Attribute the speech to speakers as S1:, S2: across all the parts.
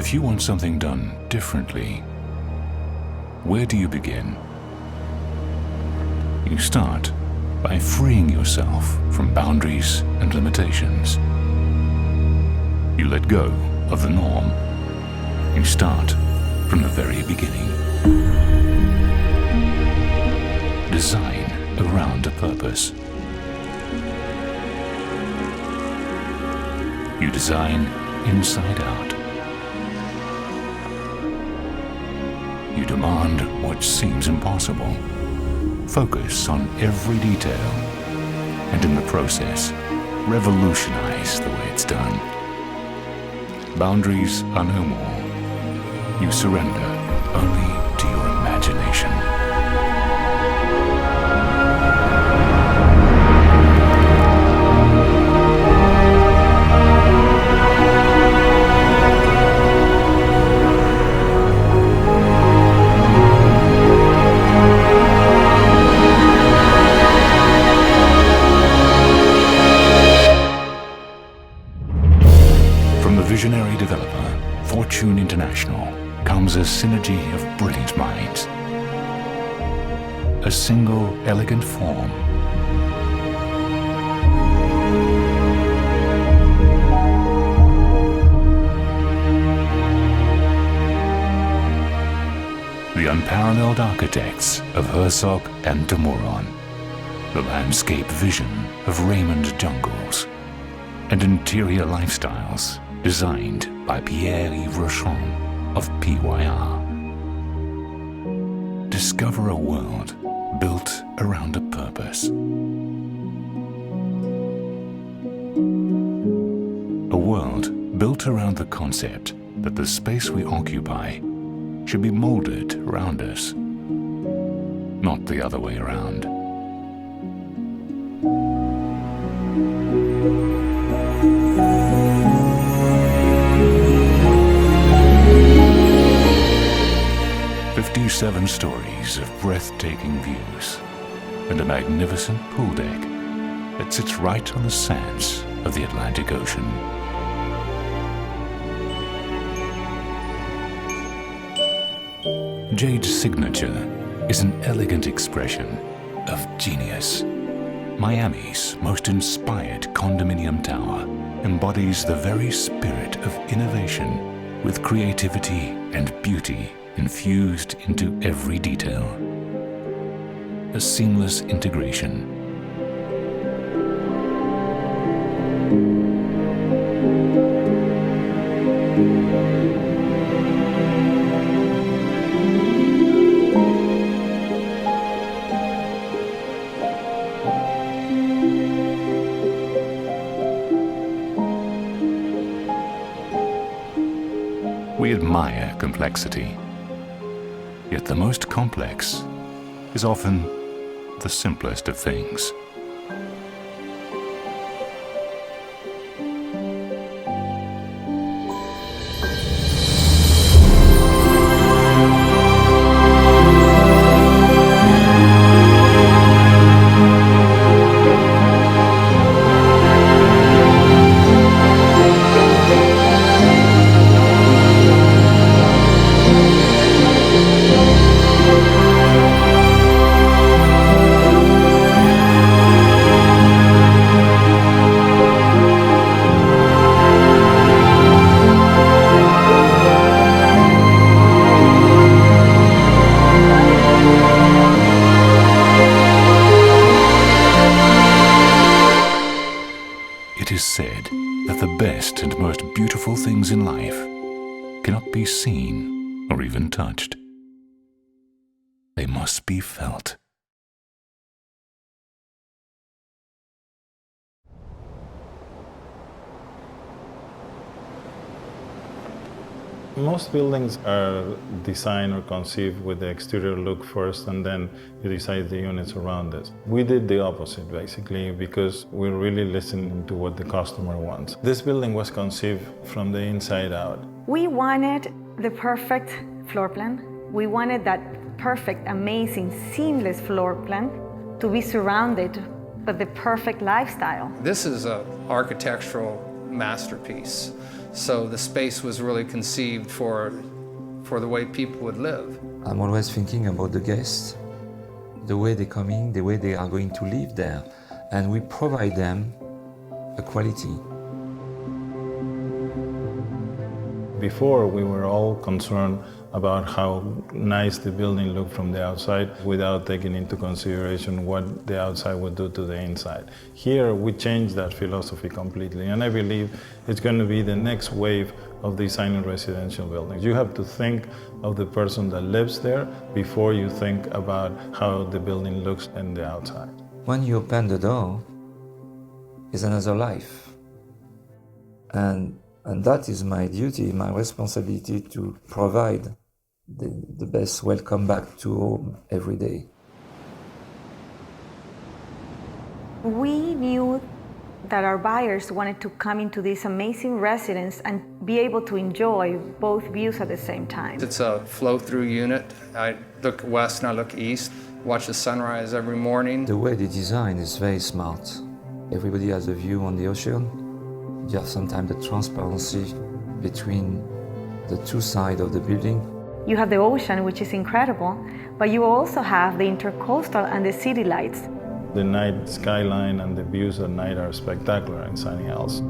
S1: If you want something done differently, where do you begin? You start by freeing yourself from boundaries and limitations. You let go of the norm. You start from the very beginning. Design around a purpose. You design inside out. You demand what seems impossible. Focus on every detail, and in the process, revolutionize the way it's done. Boundaries are no more. You surrender only to your imagination. From the visionary developer, Fortune International, comes a synergy of brilliant minds. A single elegant form. The unparalleled architects of Herzog and Meuron. The landscape vision of Raymond jungles. And interior lifestyles designed by Pierre-Yves of PYR. Discover a world built around a purpose. A world built around the concept that the space we occupy should be molded around us, not the other way around. Seven stories of breathtaking views and a magnificent pool deck that sits right on the sands of the Atlantic Ocean. Jade Signature is an elegant expression of genius. Miami's most inspired condominium tower embodies the very spirit of innovation with creativity and beauty infused into every detail. A seamless integration. We admire complexity. Yet the most complex is often the simplest of things. It is said that the best and most beautiful things in life cannot be seen or even touched. They must be felt.
S2: Most buildings are designed or conceived with the exterior look first, and then you decide the units around it. We did the opposite, basically, because we're really listening to what the customer wants. This building was conceived from the inside out.
S3: We wanted the perfect floor plan. We wanted that perfect, amazing, seamless floor plan to be surrounded by the perfect lifestyle.
S4: This is an architectural masterpiece. So the space was really conceived for the way people would live.
S5: I'm always thinking about the guests, the way they're coming, the way they are going to live there, and we provide them a quality.
S2: Before, we were all concerned about how nice the building looked from the outside without taking into consideration what the outside would do to the inside. Here, we changed that philosophy completely, and I believe it's going to be the next wave of designing residential buildings. You have to think of the person that lives there before you think about how the building looks on the outside.
S5: When you open the door, it's another life. And that is my duty, my responsibility to provide the best welcome back to home every day.
S3: We knew that our buyers wanted to come into this amazing residence and be able to enjoy both views at the same time.
S4: It's a flow-through unit. I look west and I look east, watch the sunrise every morning.
S5: The way they design is very smart. Everybody has a view on the ocean. You have sometimes the transparency between the two sides of the building.
S3: You have the ocean, which is incredible, but you also have the intercoastal and the city lights.
S2: The night skyline and the views at night are spectacular in Sunny Hills.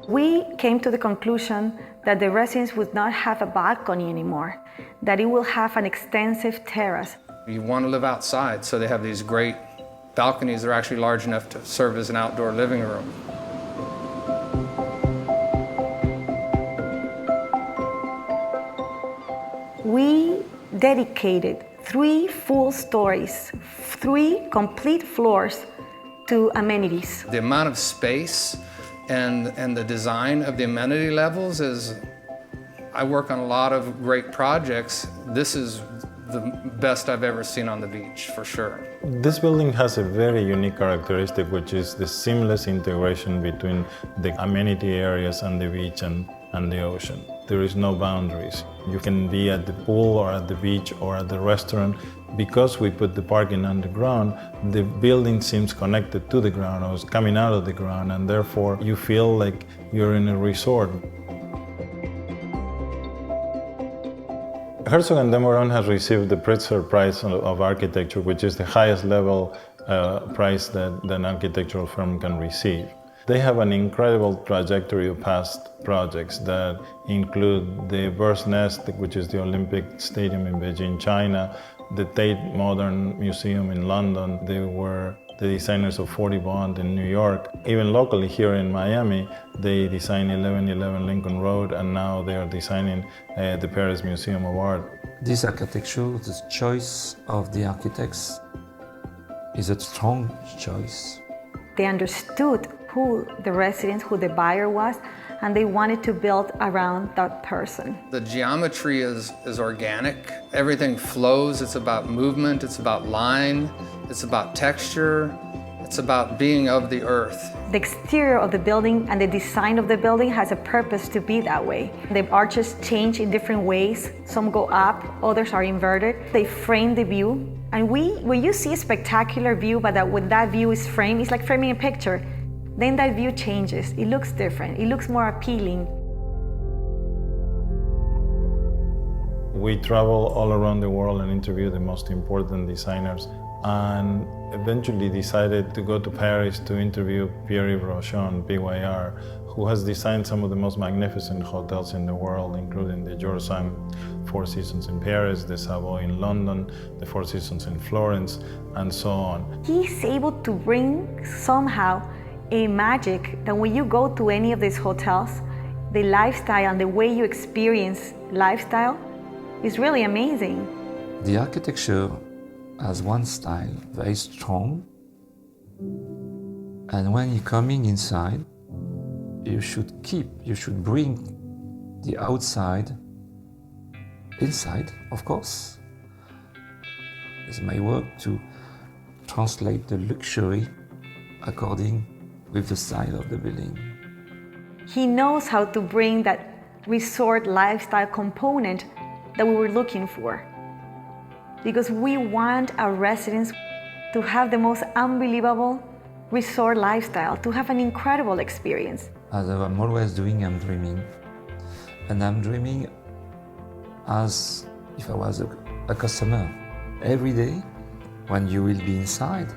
S3: We came to the conclusion that the residence would not have a balcony anymore, that it will have an extensive terrace.
S4: You want to live outside, so they have these great balconies that are actually large enough to serve as an outdoor living room.
S3: We dedicated 3 full stories, 3 complete floors to amenities.
S4: The amount of space and the design of the amenity levels is, I work on a lot of great projects. This is the best I've ever seen on the beach, for sure.
S2: This building has a very unique characteristic, which is the seamless integration between the amenity areas and the beach and the ocean. There is no boundaries. You can be at the pool or at the beach or at the restaurant. Because we put the parking underground, the building seems connected to the ground or is coming out of the ground, and therefore you feel like you're in a resort. Herzog and Meuron has received the Pritzker Prize of Architecture, which is the highest level prize that an architectural firm can receive. They have an incredible trajectory of past projects that include the Bird's Nest, which is the Olympic Stadium in Beijing, China, the Tate Modern Museum in London. They were the designers of 40 Bond in New York. Even locally here in Miami, they designed 1111 Lincoln Road, and now they are designing the Paris Museum of Art.
S5: This architecture, the choice of the architects, is a strong choice.
S3: They understood who the resident, who the buyer was, and they wanted to build around that person.
S4: The geometry is organic. Everything flows. It's about movement. It's about line. It's about texture. It's about being of the earth.
S3: The exterior of the building and the design of the building has a purpose to be that way. The arches change in different ways. Some go up, others are inverted. They frame the view. And when you see a spectacular view, but when that view is framed, it's like framing a picture. Then that view changes. It looks different. It looks more appealing.
S2: We travel all around the world and interview the most important designers, and eventually decided to go to Paris to interview Pierre-Yves, PYR, who has designed some of the most magnificent hotels in the world, including the George V Four Seasons in Paris, the Savoy in London, the Four Seasons in Florence, and so on.
S3: He's able to bring somehow a magic that when you go to any of these hotels, the lifestyle and the way you experience lifestyle is really amazing.
S5: The architecture has one style, very strong, and when you're coming inside, you should bring the outside inside, of course. It's my work to translate the luxury according with the style of the building.
S3: He knows how to bring that resort lifestyle component that we were looking for. Because we want our residents to have the most unbelievable resort lifestyle to have an incredible experience.
S5: As I'm always doing, I'm dreaming. And I'm dreaming as if I was a customer. Every day, when you will be inside,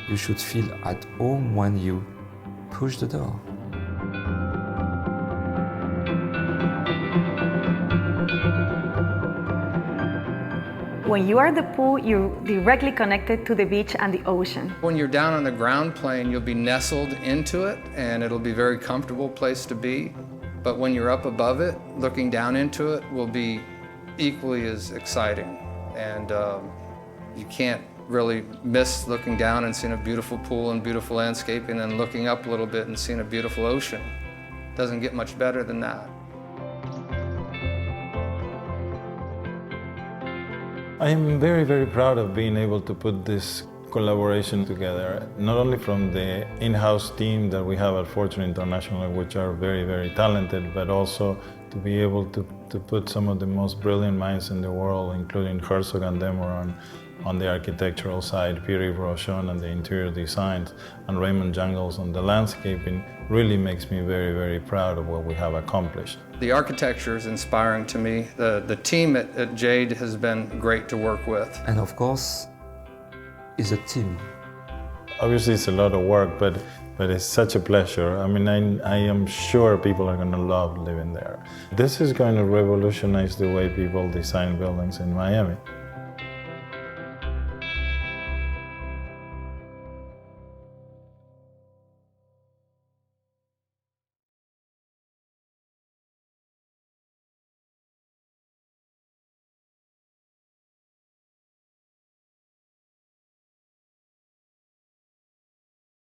S5: you should feel at home when you push the door.
S3: When you are at the pool, you're directly connected to the beach and the ocean.
S4: When you're down on the ground plane, you'll be nestled into it and it'll be a very comfortable place to be. But when you're up above it, looking down into it will be equally as exciting. And you can't really miss looking down and seeing a beautiful pool and beautiful landscaping and looking up a little bit and seeing a beautiful ocean. Doesn't get much better than that.
S2: I am very, very proud of being able to put this collaboration together, not only from the in-house team that we have at Fortune International, which are very, very talented, but also to be able to put some of the most brilliant minds in the world, including Herzog and Meuron on the architectural side, Pierre-Yves on the interior designs, and Raymond on the landscaping, really makes me very, very proud of what we have accomplished.
S4: The architecture is inspiring to me. The team at Jade has been great to work with.
S5: And of course, it's a team.
S2: Obviously it's a lot of work, but it's such a pleasure. I mean, I am sure people are going to love living there. This is going to revolutionize the way people design buildings in Miami.